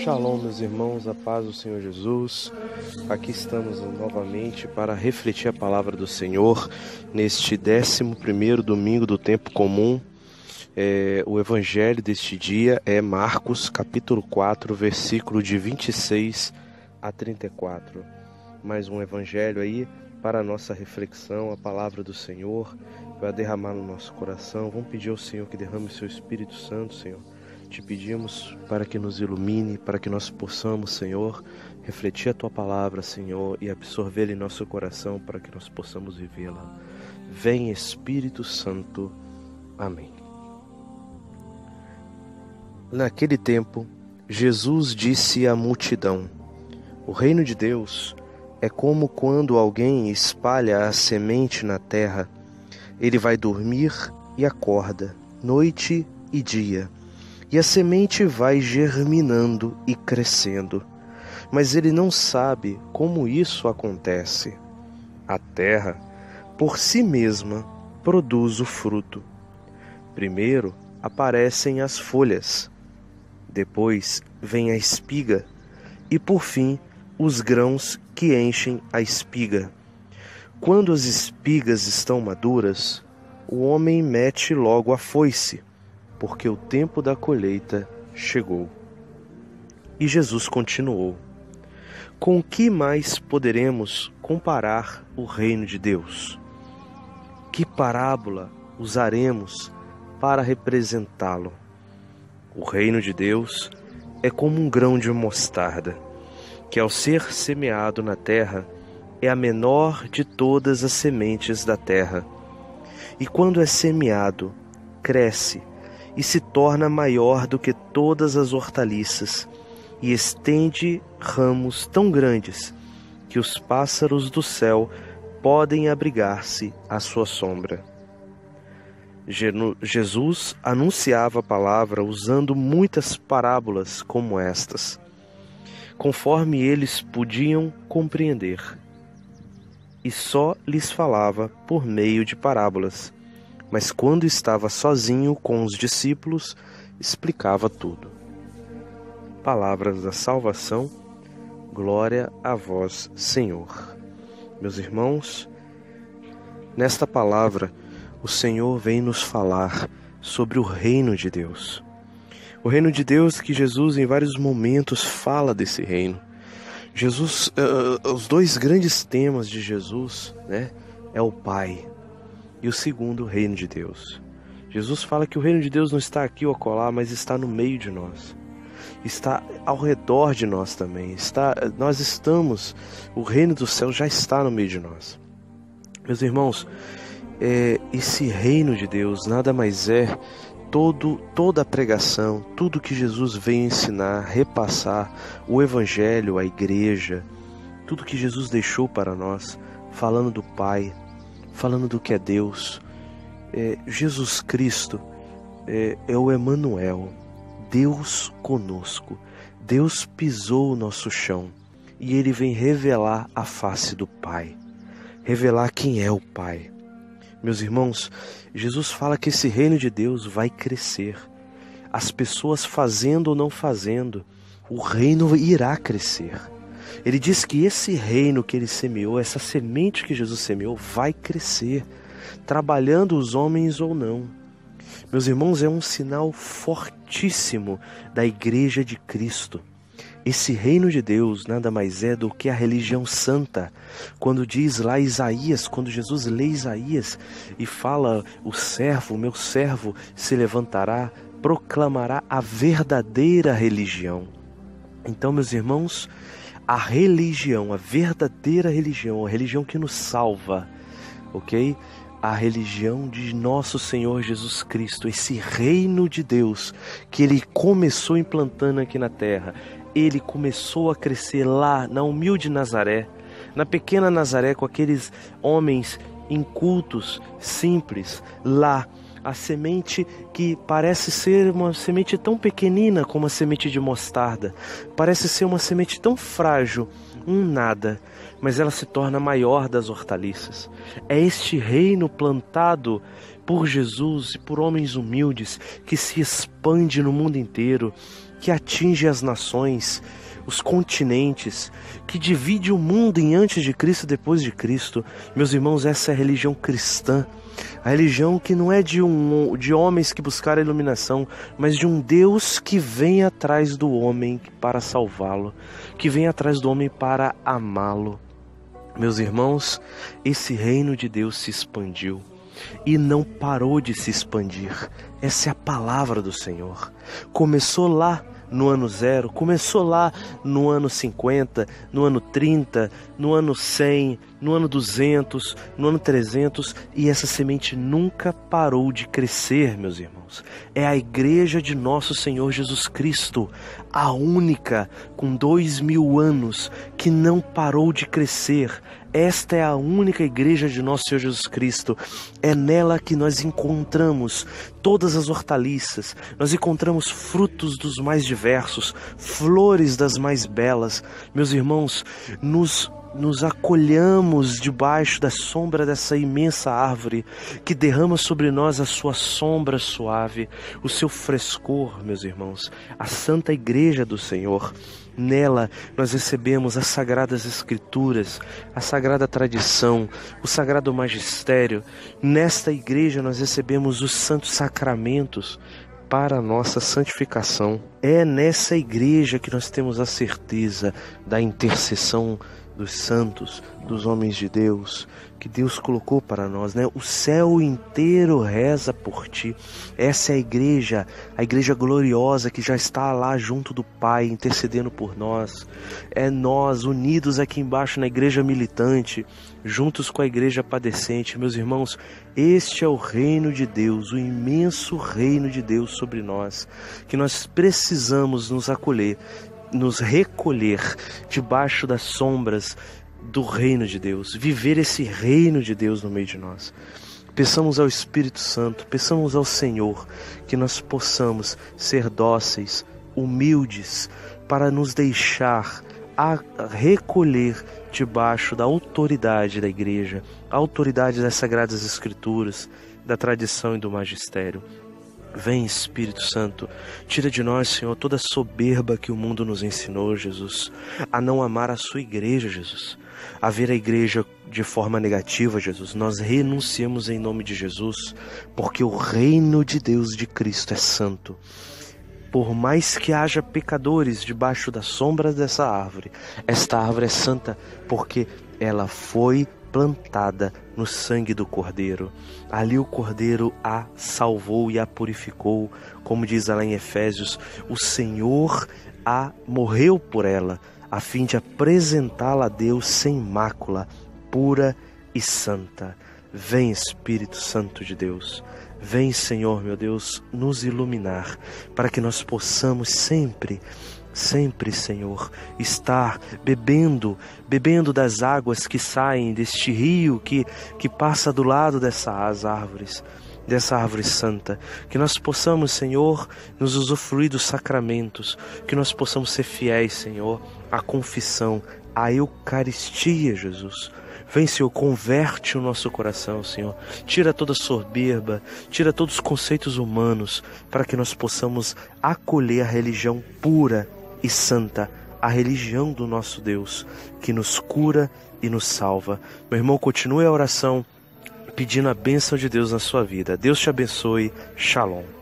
Shalom, meus irmãos, a paz do Senhor Jesus. Aqui estamos novamente para refletir a palavra do Senhor neste 11º domingo do tempo comum. O evangelho deste dia é Marcos, capítulo 4, versículo de 26 a 34. Mais um evangelho aí para a nossa reflexão, a palavra do Senhor vai derramar no nosso coração. Vamos pedir ao Senhor que derrame o seu Espírito Santo, Senhor. Te pedimos para que nos ilumine, para que nós possamos, Senhor, refletir a Tua palavra, Senhor, e absorvê-la em nosso coração para que nós possamos vivê-la. Vem, Espírito Santo. Amém. Naquele tempo, Jesus disse à multidão: O reino de Deus é como quando alguém espalha a semente na terra. Ele vai dormir e acorda, noite e dia. E a semente vai germinando e crescendo, mas ele não sabe como isso acontece. A terra, por si mesma, produz o fruto. Primeiro aparecem as folhas, depois vem a espiga e, por fim, os grãos que enchem a espiga. Quando as espigas estão maduras, o homem mete logo a foice, porque o tempo da colheita chegou. E Jesus continuou: Com que mais poderemos comparar o reino de Deus? Que parábola usaremos para representá-lo? O reino de Deus é como um grão de mostarda, que ao ser semeado na terra é a menor de todas as sementes da terra. E quando é semeado, cresce e se torna maior do que todas as hortaliças, e estende ramos tão grandes que os pássaros do céu podem abrigar-se à sua sombra. Jesus anunciava a palavra usando muitas parábolas como estas, conforme eles podiam compreender, e só lhes falava por meio de parábolas. Mas quando estava sozinho com os discípulos, explicava tudo. Palavras da salvação, glória a vós, Senhor. Meus irmãos, nesta palavra, o Senhor vem nos falar sobre o reino de Deus. O reino de Deus que Jesus, em vários momentos, fala desse reino. Jesus, os dois grandes temas de Jesus, é o Pai. E o segundo, o reino de Deus. Jesus fala que o reino de Deus não está aqui ou acolá, mas está no meio de nós. Está ao redor de nós também. Nós estamos, o reino do céu já está no meio de nós. Meus irmãos, esse reino de Deus nada mais é toda a pregação, tudo que Jesus veio ensinar, repassar, o evangelho, a igreja, tudo que Jesus deixou para nós, falando do Pai, falando do que é Deus. Jesus Cristo é o Emanuel, Deus conosco. Deus pisou o nosso chão e Ele vem revelar a face do Pai, revelar quem é o Pai. Meus irmãos, Jesus fala que esse reino de Deus vai crescer. As pessoas fazendo ou não fazendo, o reino irá crescer. Ele diz que esse reino que Ele semeou, essa semente que Jesus semeou, vai crescer, trabalhando os homens ou não. Meus irmãos, é um sinal fortíssimo da Igreja de Cristo. Esse reino de Deus nada mais é do que a religião santa. Quando diz lá Isaías, quando Jesus lê Isaías e fala: o meu servo se levantará, proclamará a verdadeira religião. Então, meus irmãos, a religião, a verdadeira religião, a religião que nos salva, ok? A religião de nosso Senhor Jesus Cristo, esse reino de Deus que Ele começou implantando aqui na terra. Ele começou a crescer lá na humilde Nazaré, na pequena Nazaré, com aqueles homens incultos, simples, lá. A semente que parece ser uma semente tão pequenina como a semente de mostarda, parece ser uma semente tão frágil, nada, mas ela se torna maior das hortaliças. É este reino plantado por Jesus e por homens humildes que se expande no mundo inteiro, que atinge as nações, os continentes, que divide o mundo em antes de Cristo e depois de Cristo. Meus irmãos, essa é a religião cristã. A religião que não é de homens que buscaram a iluminação, mas de um Deus que vem atrás do homem para salvá-lo, que vem atrás do homem para amá-lo. Meus irmãos, esse reino de Deus se expandiu e não parou de se expandir. Essa é a palavra do Senhor. Começou lá no ano 0, começou lá no ano 50, no ano 30, no ano 100, no ano 200, no ano 300, e essa semente nunca parou de crescer, meus irmãos. É a igreja de nosso Senhor Jesus Cristo, a única com 2000 anos que não parou de crescer. Esta é a única igreja de nosso Senhor Jesus Cristo. É nela que nós encontramos todas as hortaliças, nós encontramos frutos dos mais diversos, flores das mais belas. Meus irmãos, nos acolhamos debaixo da sombra dessa imensa árvore que derrama sobre nós a sua sombra suave, o seu frescor, meus irmãos, a Santa Igreja do Senhor. Nela nós recebemos as Sagradas Escrituras, a Sagrada Tradição, o Sagrado Magistério. Nesta igreja nós recebemos os Santos Sacramentos para a nossa santificação. É nessa igreja que nós temos a certeza da intercessão dos santos, dos homens de Deus, que Deus colocou para nós, né? O céu inteiro reza por ti. Essa é a igreja gloriosa que já está lá junto do Pai, intercedendo por nós. É nós unidos aqui embaixo na igreja militante, juntos com a igreja padecente. Meus irmãos, este é o reino de Deus, o imenso reino de Deus sobre nós, que nós precisamos nos acolher, nos recolher debaixo das sombras do reino de Deus, viver esse reino de Deus no meio de nós. Peçamos ao Espírito Santo, peçamos ao Senhor que nós possamos ser dóceis, humildes, para nos deixar recolher debaixo da autoridade da igreja, a autoridade das Sagradas Escrituras, da tradição e do magistério. Vem, Espírito Santo, tira de nós, Senhor, toda a soberba que o mundo nos ensinou, Jesus, a não amar a sua igreja, Jesus, a ver a igreja de forma negativa, Jesus. Nós renunciamos em nome de Jesus, porque o reino de Deus, de Cristo, é santo. Por mais que haja pecadores debaixo da sombra dessa árvore, esta árvore é santa, porque ela foi plantada no sangue do Cordeiro. Ali o Cordeiro a salvou e a purificou, como diz lá em Efésios, o Senhor morreu por ela, a fim de apresentá-la a Deus sem mácula, pura e santa. Vem, Espírito Santo de Deus, vem, Senhor, meu Deus, nos iluminar, para que nós possamos sempre, Senhor, estar bebendo das águas que saem deste rio que passa do lado dessas árvores, dessa árvore santa. Que nós possamos, Senhor, nos usufruir dos sacramentos, que nós possamos ser fiéis, Senhor, à confissão, à Eucaristia, Jesus. Vem, Senhor, converte o nosso coração, Senhor. Tira toda soberba, tira todos os conceitos humanos, para que nós possamos acolher a religião pura e santa, a religião do nosso Deus, que nos cura e nos salva. Meu irmão, continue a oração, pedindo a bênção de Deus na sua vida. Deus te abençoe. Shalom.